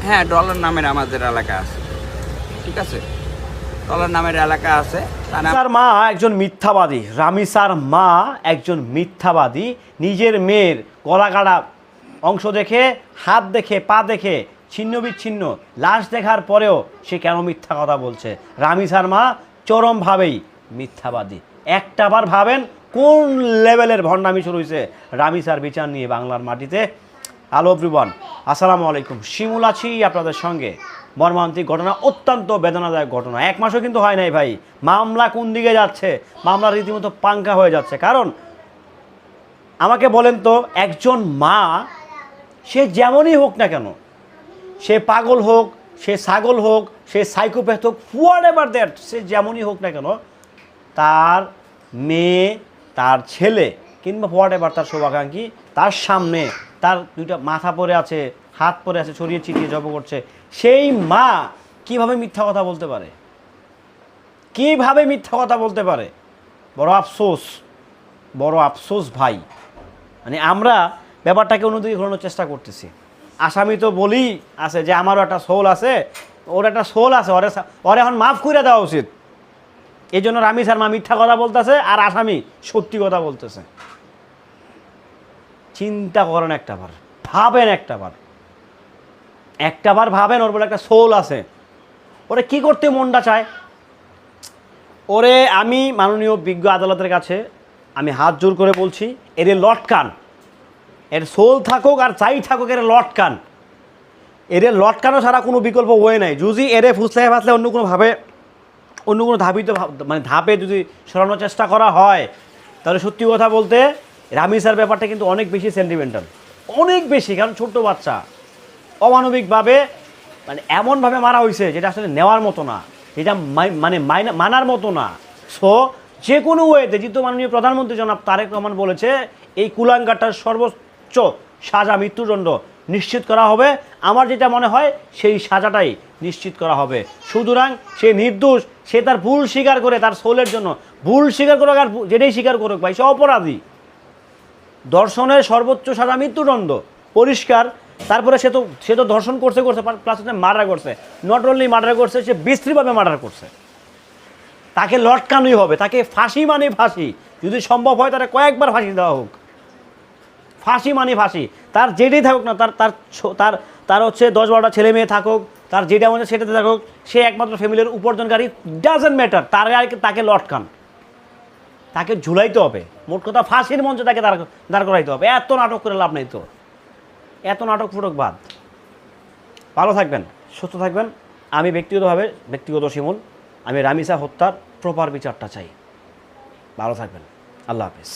হ্যাঁ, ডলার নামের আমাদের এলাকা আছে, ঠিক আছে, ডলার নামের এলাকা আছে। রামিসার মা একজন মিথ্যাবাদী, রামিসার মা একজন মিথ্যাবাদী। নিজের মেয়ের গলাকাটা অংশ দেখে, হাত দেখে, পা দেখে, ছিন্ন বিচ্ছিন্ন লাশ দেখার পরেও সে কেন মিথ্যা কথা বলছে? রামিসার মা চরমভাবেই মিথ্যাবাদী। একটাবার ভাবেন কোন লেভেলের ভণ্ডামি শুরু হয়েছে রামিসার বিচার নিয়ে বাংলার মাটিতে। হ্যালো এভরিওয়ান, আসসালামু আলাইকুম। শিমুল আছি আপনাদের সঙ্গে। মর্মান্তিক ঘটনা, অত্যন্ত বেদনাদায়ক ঘটনা। এক মাসও কিন্তু হয় নাই ভাই। মামলা কোন দিকে যাচ্ছে? মামলা রীতিমতো পাঙ্কা হয়ে যাচ্ছে। কারণ আমাকে বলেন তো, একজন মা সে যেমনই হোক না কেন, সে পাগল হোক, সে ছাগল হোক, সে সাইকোপ্যাথ হোক, হোয়াট এভার দ্যাট, সে যেমনই হোক না কেন, তার মেয়ে, তার ছেলে কিংবা হোয়াট এভার তার শুভাকাঙ্ক্ষী তার সামনে তার দুইটা মাথা পড়ে আছে, হাত পড়ে আছে, ছড়িয়ে ছিটিয়ে জব করছে, সেই মা কিভাবে মিথ্যা কথা বলতে পারে? কিভাবে মিথ্যা কথা বলতে পারে? বড় আফসোস, বড় আফসোস ভাই। মানে আমরা ব্যাপারটাকে অন্যদিকে ঘোরানোর চেষ্টা করতেছি। আসামি তো বলি আছে যে আমারও একটা সোল আছে, ওর একটা সোল আছে, ওরে এখন মাফ করে দেওয়া উচিত। এই জন্য রামিসার মা মিথ্যা কথা বলতেছে আর আসামি সত্যি কথা বলতেছে। চিন্তা করেন একটাবার, ভাবেন একটাবার ভাবেন, ওর বলে একটা সোল আছে, ওরে কি করতে মনটা চায়? ওরে আমি মাননীয় বিজ্ঞ আদালতের কাছে আমি হাত জোর করে বলছি, এর লটকান, এর সোল থাকুক আর চাই থাকুক, এর লটকান। এর লটকানো ছাড়া কোনো বিকল্প ওয়ে নাই। যদি এরে ফুসলে ফাসলে অন্য কোনোভাবে, অন্য কোনো মানে ধাপে যদি সরানোর চেষ্টা করা হয়, তাহলে সত্যি কথা বলতে রামিসার ব্যাপারটা কিন্তু অনেক বেশি সেন্টিমেন্টাল, অনেক বেশি। কারণ ছোট্ট বাচ্চা অমানবিকভাবে, মানে এমনভাবে মারা হয়েছে যেটা আসলে নেওয়ার মতো না, যেটা মানে মানার মতো না। সো যে কোনো ওয়েতে, যেহেতু মাননীয় প্রধানমন্ত্রী জনাব তারেক রহমান বলেছে এই কুলাঙ্গারটার সর্বোচ্চ সাজা, মৃত্যুদণ্ড নিশ্চিত করা হবে, আমার যেটা মনে হয় সেই সাজাটাই নিশ্চিত করা হবে। সুতরাং সে নির্দোষ, সে তার ভুল স্বীকার করে, তার সোলের জন্য ভুল স্বীকার করুক, আর যেটাই স্বীকার করুক ভাই, সে অপরাধী। ধর্ষণের সর্বোচ্চ সাজা মৃত্যুদণ্ড, পরিষ্কার। তারপরে সে তো ধর্ষণ করছে প্লাস মার্ডার করছে। নট অনলি মার্ডার করছে, সে বিশ্রীভাবে মার্ডার করছে। তাকে লটকানোই হবে, তাকে ফাঁসি মানে ফাঁসি, যদি সম্ভব হয় তারা কয়েকবার ফাঁসি দেওয়া হোক। ফাঁসি মানে ফাঁসি, তার যেটাই থাকুক না, তার হচ্ছে 10-12টা ছেলে মেয়ে থাকুক, তার যেটা মনে সেটাতে থাকুক, সে একমাত্র ফ্যামিলির উপার্জনকারী, ডাজন্ট ম্যাটার, তাকে লটকান, তাকে ঝুলাইতে হবে। মোট কথা ফাঁসির মঞ্চে তাকে দাঁড় করাইতে হবে। এত নাটক করে লাভ নেই তো, এত নাটক ফুটক বাদ। ভালো থাকবেন, সুস্থ থাকবেন। আমি ব্যক্তিগত শিমুল, আমি রামিসা হত্যার প্রপার বিচারটা চাই। ভালো থাকবেন, আল্লাহ হাফেজ।